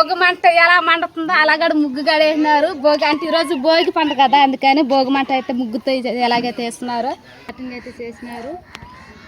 భోగి మంట ఎలా మండుతుందో అలాగ ముగ్గు గడేసినారు. భోగి అంటే ఈరోజు భోగి పంట కదా, అందుకని భోగి మంట అయితే ముగ్గుతో ఎలాగైతే వేస్తున్నారు కటింగ్ అయితే చేసినారు.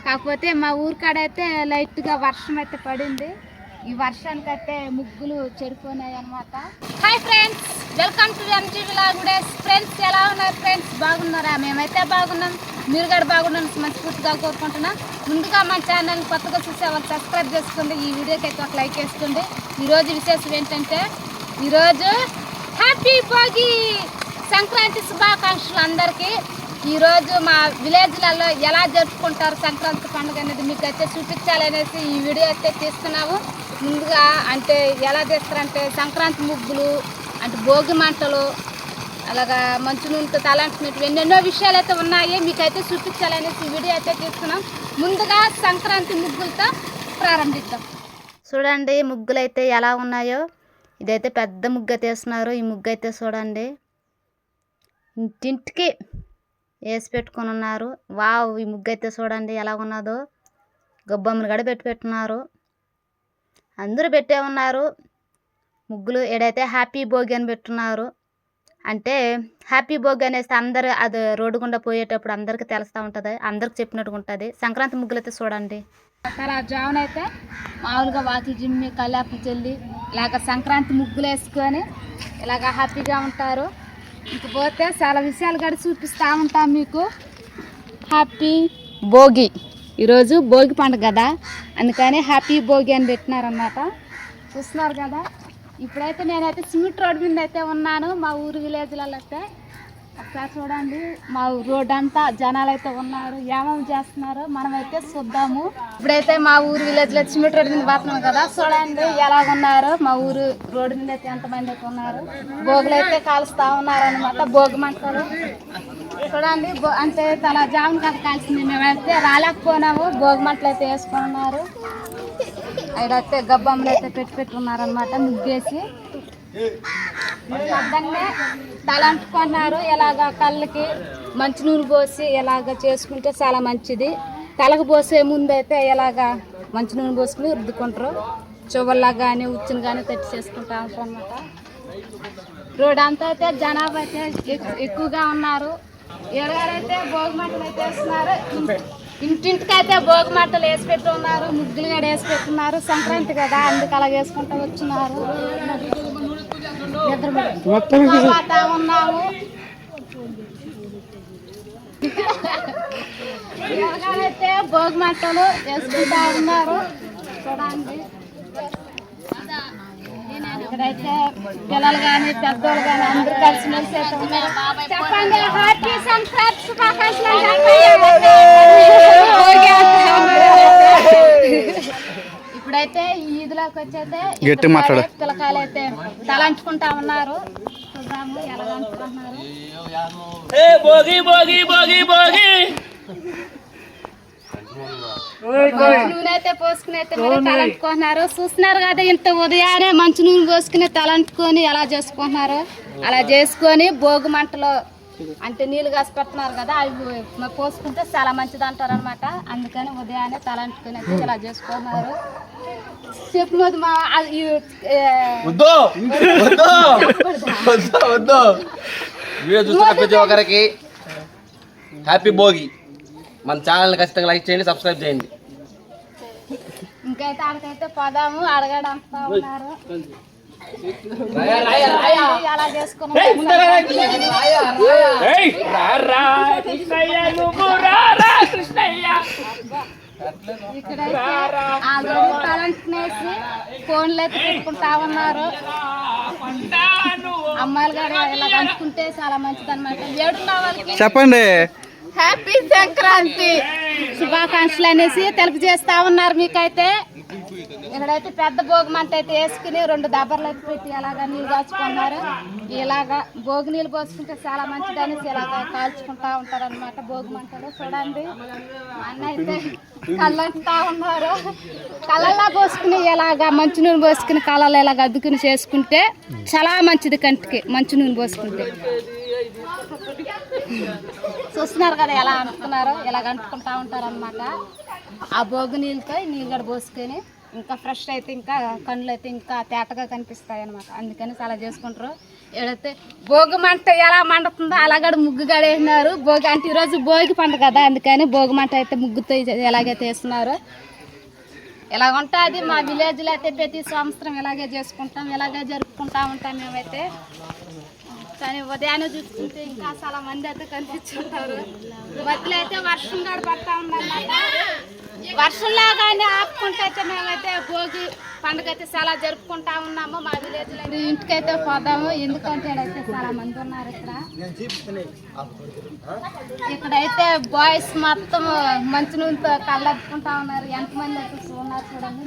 కాకపోతే మా ఊరికాడైతే లైట్గా వర్షం అయితే పడింది. ఈ వర్షానికి అయితే ముగ్గులు చెడిపోయినాయి అనమాట. Hi friends, welcome to MG vlog days. Friends ఎలా ఉన్నారు ఫ్రెండ్స్? బాగున్నారా? మేమైతే బాగున్నాం, మీరు కూడా బాగున్నాను మనస్ఫూర్తిగా కోరుకుంటున్నాం. ముందుగా మా ఛానల్ కొత్తగా చూసే వాళ్ళు సబ్స్క్రైబ్ చేసుకోండి, ఈ వీడియోకి అయితే ఒక లైక్ వేసుకోండి. ఈరోజు విశేషం ఏంటంటే ఈరోజు హ్యాపీ భోగి, సంక్రాంతి శుభాకాంక్షలు అందరికీ. ఈరోజు మా విలేజ్లలో ఎలా జరుపుకుంటారు సంక్రాంతి పండుగ అనేది మీకు అయితే చూపించాలనేసి ఈ వీడియో అయితే తీస్తున్నాము. ముందుగా అంటే ఎలా చేస్తారంటే సంక్రాంతి ముగ్గులు అంటే భోగి మంటలు అలాగా మంచు నూనెతో తలంటున్నట్టు ఎన్నెన్నో విషయాలు అయితే ఉన్నాయి, మీకైతే చూపించాలనేసి ఈ వీడియో అయితే తీస్తున్నాం. ముందుగా సంక్రాంతి ముగ్గులతో ప్రారంభిద్దాం. చూడండి ముగ్గులు అయితే ఎలా ఉన్నాయో. ఇదైతే పెద్ద ముగ్గు తీస్తున్నారు. ఈ ముగ్గు అయితే చూడండి ఇంటింటికి వేసి పెట్టుకొని ఉన్నారు. వావ్, ఈ ముగ్గు అయితే చూడండి ఎలా ఉన్నదో. గొబ్బమ్మలు కూడా పెట్టున్నారు, అందరూ పెట్టే ఉన్నారు ముగ్గులు. ఏడైతే హ్యాపీ భోగి అని పెట్టున్నారు. అంటే హ్యాపీ భోగి అనేసి అందరు అది రోడ్డు గుండా పోయేటప్పుడు అందరికీ తెలుస్తూ ఉంటుంది, అందరికి చెప్పినట్టుగా ఉంటుంది. సంక్రాంతి ముగ్గులు అయితే చూడండి. అలా జామున అయితే మామూలుగా వాకిలి జిమ్మి కల్లాపులు చెల్లి ఇలాగ సంక్రాంతి ముగ్గులు వేసుకొని ఇలాగ హ్యాపీగా ఉంటారు. ఇంకపోతే చాలా విషయాలు కూడా చూపిస్తూ ఉంటాం మీకు. హ్యాపీ భోగి, ఈరోజు భోగి పండుగ కదా, అందుకని హ్యాపీ భోగి అని పెట్టినారన్నమాట. చూస్తున్నారు కదా. ఇప్పుడైతే నేనైతే సిమెంట్ రోడ్ మీద అయితే ఉన్నాను మా ఊరు విలేజ్లలో. అయితే ఒకసారి చూడండి మా రోడ్ అంతా జనాలు అయితే ఉన్నారు, ఏమేమి చేస్తున్నారు మనమైతే చూద్దాము. ఇప్పుడైతే మా ఊరు విలేజ్లో సిమెంట్ రోడ్ మీద పోతున్నాం కదా, చూడండి ఎలా ఉన్నారు. మా ఊరు రోడ్డు మీద అయితే ఎంతమంది అయితే ఉన్నారు. భోగులు అయితే కాలుస్తూ ఉన్నారు అనమాట, భోగి మంటలు చూడండి. అంటే తల జామున్ కదా కాల్సింది, మేమైతే రాలేకపోయినాము. భోగి మంటలు అయితే వేసుకున్నారు. అయితే గబ్బమ్మలు అయితే పెట్టుకున్నారనమాట ముగ్గేసి. పొద్దున్నే తలంటుకున్నారు. ఇలాగ కళ్ళకి మంచి నూనె పోసి ఇలాగ చేసుకుంటే చాలా మంచిది. తలకు పోసే ముందు అయితే ఇలాగ మంచి నూనె పోసుకుని రుద్దుకుంటారు. చువ్వల్లా కానీ ఉచ్చుని కానీ తెచ్చి చేసుకుంటా ఉంటారు అనమాట. రోడ్ అంతా అయితే జనాభా అయితే ఎక్కువగా ఉన్నారు. ఎడగారైతే భోగి మంటలు అయితే వేస్తున్నారు. ఇంటింటికైతే భోగి మంటలు వేసి పెట్టి ఉన్నారు, ముగ్గులు కూడా వేసి పెట్టున్నారు. సంక్రాంతి కదా, అందుకు అలా వేసుకుంటూ వచ్చినారు. ఉన్నాము ఎలాగైతే భోగి మంటలు వేసుకుంటా ఉన్నారు చూడండి. ఇక్కడైతే పిల్లలు కానీ పెద్దోళ్ళు కానీ అందరూ కలిసి మెలిసి అయితే ఉన్నారు. చెప్పండి హ్యాపీ సంక్రాంతి శుభాకాంక్షలు. ఇప్పుడైతే ఈదులోకి వచ్చైతే పిల్లకాయలు అయితే తలంచుకుంటా ఉన్నారు. చూద్దాము ఎలా అంటుకుంటున్నారు. నూనె అయితే పోసుకుని అయితే మరి తలంటుకుంటున్నారు. చూస్తున్నారు కదా, ఇంత ఉదయాన్నే మంచి నూనె పోసుకుని తలంటుకొని ఎలా చేసుకుంటున్నారు. అలా చేసుకొని భోగి మంటలో అంటే నీళ్ళు కాసి పెడుతున్నారు కదా, అవి పోసుకుంటే చాలా మంచిది అంటారు అనమాట. అందుకని ఉదయాన్నే తలంటుకొని అయితే ఇలా చేసుకుంటున్నారు. చెప్పినది మా ప్రతి ఒక్కరికి హ్యాపీ భోగి. మన ఛానల్ ఖచ్చితంగా లైక్ చేయండి, సబ్స్క్రైబ్ చేయండి. ఇంకైతే ఆడకైతే పోదాము, అడగడం ఉన్నారు అలా చేసుకున్నాం. ఇక్కడైతే ఆల్రెడీ తలంటునేసి ఫోన్లు అయితే పెట్టుకుంటా ఉన్నారు. అమ్మాయిలు కూడా ఇలా కంచుకుంటే చాలా మంచిది అనమాట. ఏడున్న వాళ్ళకి చెప్పండి హ్యాపీ సంక్రాంతి శుభాకాంక్షలు అనేసి తెలుపు చేస్తా ఉన్నారు. మీకైతే ఇక్కడైతే పెద్ద భోగి మంట అయితే వేసుకుని 2 దబ్బర్లు అయితే పెట్టి ఇలాగా నీళ్ళు కాచుకున్నారు. ఇలాగా భోగి నీళ్ళు పోసుకుంటే చాలా మంచిది అనేసి ఇలాగా కాల్చుకుంటా ఉంటారు అనమాట భోగి మంటలు. చూడండి అన్న అయితే కళ్ళంటా ఉన్నారు. కళ్ళల్లా పోసుకుని ఇలాగా మంచి నూనె పోసుకుని కళ్ళల్లో ఇలాగ అద్దుకుని చేసుకుంటే చాలా మంచిది కంటికి, మంచి నూనె పోసుకుంటే. చూస్తున్నారు కదా ఎలా అంటున్నారో, ఇలాగ అంటుకుంటా ఉంటారు అనమాట. ఆ భోగి నీళ్ళతో నీళ్ళు కూడా పోసుకొని ఇంకా ఫ్రెష్ అయితే ఇంకా కళ్ళు అయితే ఇంకా తేటగా కనిపిస్తాయి అనమాట. అందుకని అలా చేసుకుంటారు. ఏడైతే భోగి మంట ఎలా మండుతుందో అలాగడ ముగ్గు గడేసినారు. భోగి అంటే ఈరోజు భోగి పంట కదా, అందుకని భోగి మంట అయితే ముగ్గుతో ఎలాగైతే వేస్తున్నారు. ఎలా ఉంటుంది మా విలేజ్లో అయితే ప్రతి సంవత్సరం ఇలాగే చేసుకుంటాం, ఇలాగే జరుపుకుంటా ఉంటాం మేమైతే. కానీ ఉదయాన్నే చూసుకుంటే ఇంకా చాలా మంది అయితే కనిపించుంటారు. మధ్యలో అయితే వర్షం కూడా పడతా ఉందన్నమాట. వర్షంలో కానీ ఆపుకుంటే అయితే మేమైతే భోగి పండుగ అయితే చాలా జరుపుకుంటా ఉన్నాము మా విలేజ్లో. ఇంటికైతే పోదాము, ఎందుకంటే ఇక్కడైతే చాలా మంది ఉన్నారు. ఇక్కడైతే బాయ్స్ మొత్తం మంచి నూనెతో కళ్ళప్పుకుంటా ఉన్నారు. ఎంతమంది అయితే ఉన్నారు చూడండి.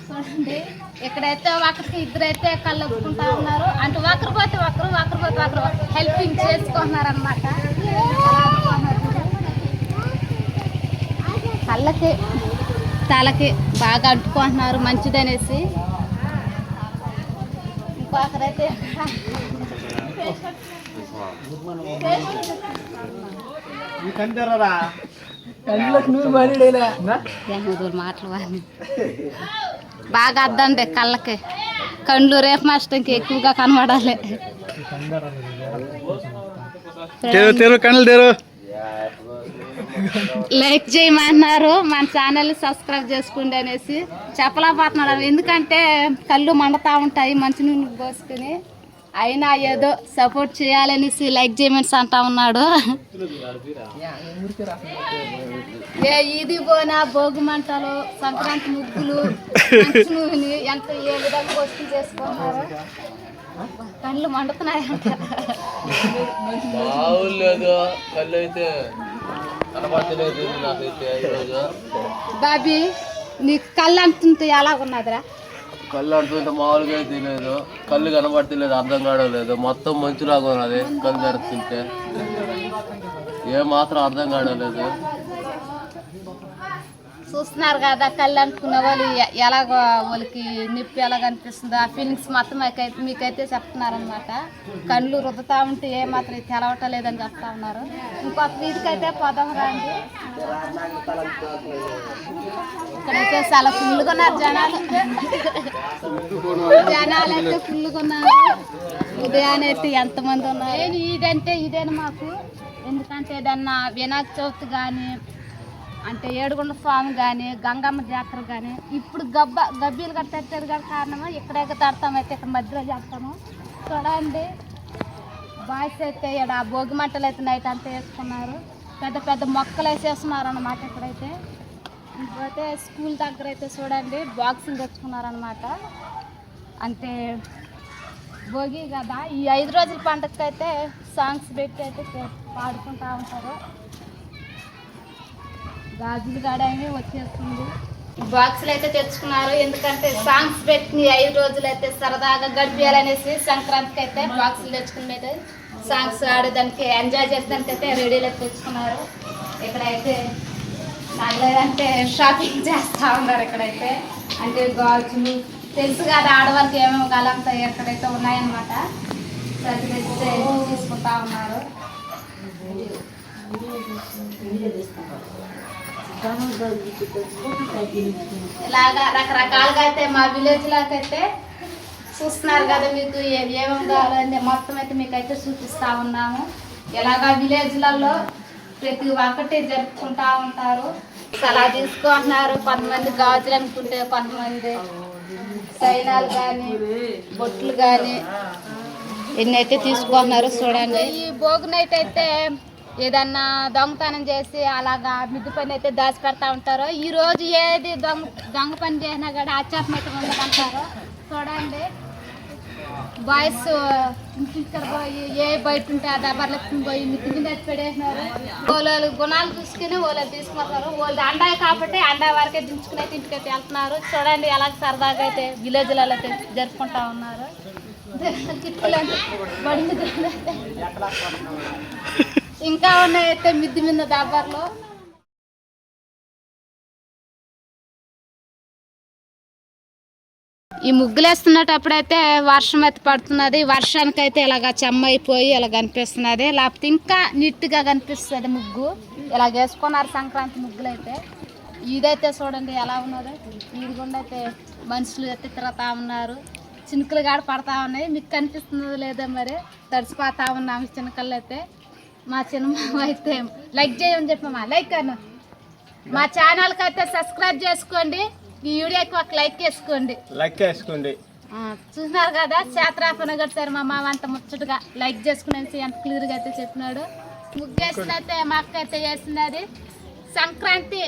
చూడండి ఇక్కడైతే ఒకరికి ఇద్దరైతే కళ్ళప్పుకుంటా ఉన్నారు. అంటే ఒకరు పోతే ఒకరు హెల్పింగ్ చేసుకుంటున్నారు అనమాట. కళ్ళకి తలకి బాగా అంటుకుంటున్నారు మంచిదనేసి. ఇంకొకరైతే మాటలు బాగా అద్దండి కళ్ళకి. కండ్లు రేపు మాస్టర్కి ఎక్కువగా కనబడాలి. లైక్ చేయమన్నారు, మన ఛానల్ సబ్స్క్రైబ్ చేసుకోండి అనేసి చెప్పలేకపోతున్నాడు. ఎందుకంటే కళ్ళు మండుతూ ఉంటాయి మంచి నూనె పోసుకుని. అయినా ఏదో సపోర్ట్ చేయాలనేసి లైక్ చేయమని అంటా ఉన్నాడు. ఇది పోయినా భోగి మంటలు, సంక్రాంతి ముగ్గులు, మంచి నూనె ఎంత ఏ విధంగా పోసుకుని చేసుకున్నారు. కళ్ళు మండుతున్నాయి అంటారు. బాబీ నీకు కళ్ళు అంటుంటే ఎలా ఉన్నదిరా? కళ్ళు అంటుంటే మామూలుగా తెలియదు, కళ్ళు కనబడతలేదు, అర్థం కావలేదు. మొత్తం మంచులాగా ఉన్నది కళ్ళు తెరుస్తుంటే, ఏ మాత్రం అర్థం కావలేదు. చూస్తున్నారు కదా కళ్ళు అనుకున్న వాళ్ళు ఎలాగ వాళ్ళకి నొప్పి ఎలాగ అనిపిస్తుందో ఆ ఫీలింగ్స్ మొత్తం మీకైతే చెప్తున్నారనమాట. కళ్ళు రుద్దుతా ఉంటే ఏ మాత్రం తెలవటం లేదని చెప్తా ఉన్నారు. ఇంకొక వీధికైతే పోదాం రండి. ఇక్కడైతే చాలా ఫుల్గా ఉన్నారు జనాలు అయితే ఫుల్గా ఉన్నారు. ఉదయాన్నే అయితే ఎంతమంది ఉన్నారు. ఇదంటే ఇదేనా మాకు, ఎందుకంటే ఏదన్నా వినాయక చవితి కానీ అంటే ఏడుగుండ స్వామి కానీ గంగమ్మ జాతర కానీ ఇప్పుడు గబ్బీలు కట్టేది కానీ కారణము ఇక్కడే తడతాం. అయితే ఇక్కడ మధ్యలో చేస్తాము చూడండి. బాయ్స్ అయితే ఇక్కడ భోగి మంటలు అయితే నైట్ అంతా వేసుకున్నారు. పెద్ద పెద్ద మొక్కలు వేసేస్తున్నారు అన్నమాట. ఇక్కడైతే ఇంకైతే స్కూల్ దగ్గర అయితే చూడండి బాక్సింగ్ తెచ్చుకున్నారనమాట. అంటే భోగి కదా, ఈ 5 రోజుల పండుగకి అయితే సాంగ్స్ పెట్టి అయితే పాడుకుంటూ ఉంటారు. గాజులు గాడని వచ్చేస్తుంది. బాక్సులు అయితే తెచ్చుకున్నారు, ఎందుకంటే సాంగ్స్ పెట్టి 5 రోజులు అయితే సరదాగా గడిపేయాలనేసి సంక్రాంతికి అయితే బాక్సులు తెచ్చుకుని సాంగ్స్ ఆడేదానికి ఎంజాయ్ చేసేదానికి అయితే రెడీలు అయితే తెచ్చుకున్నారు. ఇక్కడైతే అంటే షాపింగ్ చేస్తూ ఉన్నారు. ఇక్కడైతే అంటే గాజులు తెలుసు కదా ఆడవాళ్ళకి ఏమేమి కాలంతో ఎక్కడైతే ఉన్నాయన్నమాట. ప్రతి తెచ్చితే తీసుకుంటా ఉన్నారు. ఇలాగా రకరకాలుగా అయితే మా విలేజ్ లాగా అయితే చూస్తున్నారు కదా. మీకు ఏమేమి కావాలంటే మొత్తం అయితే మీకు అయితే చూపిస్తా ఉన్నాము. ఇలాగా విలేజ్లలో ప్రతి ఒక్కటి జరుపుకుంటా ఉంటారు. అలా తీసుకుంటున్నారు. కొంతమంది గాజులు అనుకుంటే, కొంతమంది సైనాలు కానీ బొట్లు కానీ ఎన్ని అయితే తీసుకుంటున్నారు చూడండి. ఈ భోగి నైట్ అయితే ఏదన్నా దొంగతనం చేసి అలాగా మిద్దు పని అయితే దాచి పెడతా ఉంటారు. ఈ రోజు ఏది దొంగ పని చేసినా కూడా ఆచారమైతే ఉండదంటారు. చూడండి బాయ్స్ ఇంటికి పోయి ఏ బయట ఉంటే ఆ దెబ్బలు ఎత్తుకుని పోయి మిద్దు మీద పెడేసినారు. వాళ్ళు గుణాలు చూసుకుని వాళ్ళు తీసుకుంటారు. వాళ్ళు అండాయి కాబట్టి అండా వరకే దించుకుని అయితే ఇంటికైతే వెళ్తున్నారు. చూడండి ఎలా సరదాగా అయితే విలేజ్లలో అయితే జరుపుకుంటా ఉన్నారు. ఇంకా ఉన్నాయితే మిద్ది మీద దాబార్లో. ఈ ముగ్గులు వేస్తున్నప్పుడైతే వర్షం అయితే పడుతున్నది. వర్షానికి అయితే ఇలాగ చెమ్మైపోయి ఇలా కనిపిస్తున్నది, లేకపోతే ఇంకా నీట్గా కనిపిస్తుంది ముగ్గు. ఇలా వేసుకున్నారు సంక్రాంతి ముగ్గులు అయితే. ఇదైతే చూడండి ఎలా ఉన్నదో. ఇది గుండా అయితే మనుషులు అయితే తిరుగుతూ ఉన్నారు. చినుకులు కాడ పడతా ఉన్నాయి. మీకు కనిపిస్తుందో లేదో మరి, తడిసిపోతా ఉన్నాము చినుకలు అయితే. మా చిన్న అయితే లైక్ చేయమని చెప్పమ్మా. లైక్ అన్న మా ఛానల్కి అయితే సబ్స్క్రైబ్ చేసుకోండి. ఈ వీడియోకి ఒక లైక్ వేసుకోండి. చూసినారు కదా చేతరాపన గడిచారు మా మామ అంత ముచ్చటగా లైక్ చేసుకునేసి ఎంత క్లియర్గా అయితే చెప్పినాడు. ముగ్గేసినైతే మా అక్క అయితే చేసినది సంక్రాంతి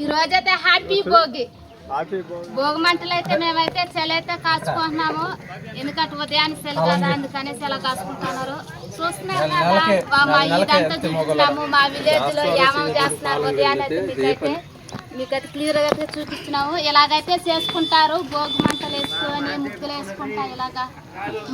ఈ రోజైతే హ్యాపీ భోగి. భోగి మంటలు అయితే మేమైతే సెల అయితే కాచుకుంటున్నాము. ఎందుకంటే ఉదయాన్ని సెల కదా, అందుకనేసి ఎలా కాచుకుంటున్నారు. చూస్తున్నారు కదా మా ఇదంతా చూపిస్తున్నాము. మా విలేజ్ లో ఏమేమి చేస్తున్నారు ఉదయాన్ని అయితే మీకైతే క్లియర్గా అయితే చూపిస్తున్నాము. ఇలాగైతే చేసుకుంటారు. భోగి మంటలు వేసుకొని ముగ్గులు వేసుకుంటా, ఇలాగా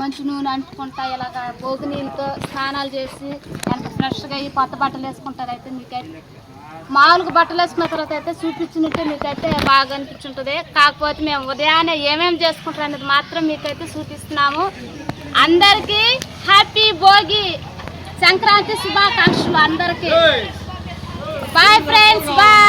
మంచి నూనె అంటుకుంటా, ఇలాగా భోగి నీళ్ళతో స్నానాలు చేసి ఎంత ఫ్రెష్గా ఈ కొత్త బట్టలు వేసుకుంటారు. అయితే మీకైతే మామూలుగా బట్టలు వేసుకున్న తర్వాత అయితే చూపించినట్టే మీకైతే బాగా అనిపించుంటుంది. కాకపోతే మేము ఉదయాన్నే ఏమేమి చేసుకుంటారు అనేది మాత్రం మీకైతే చూపిస్తున్నాము. అందరికీ హ్యాపీ భోగి సంక్రాంతి శుభాకాంక్షలు అందరికీ. Bye friends, bye.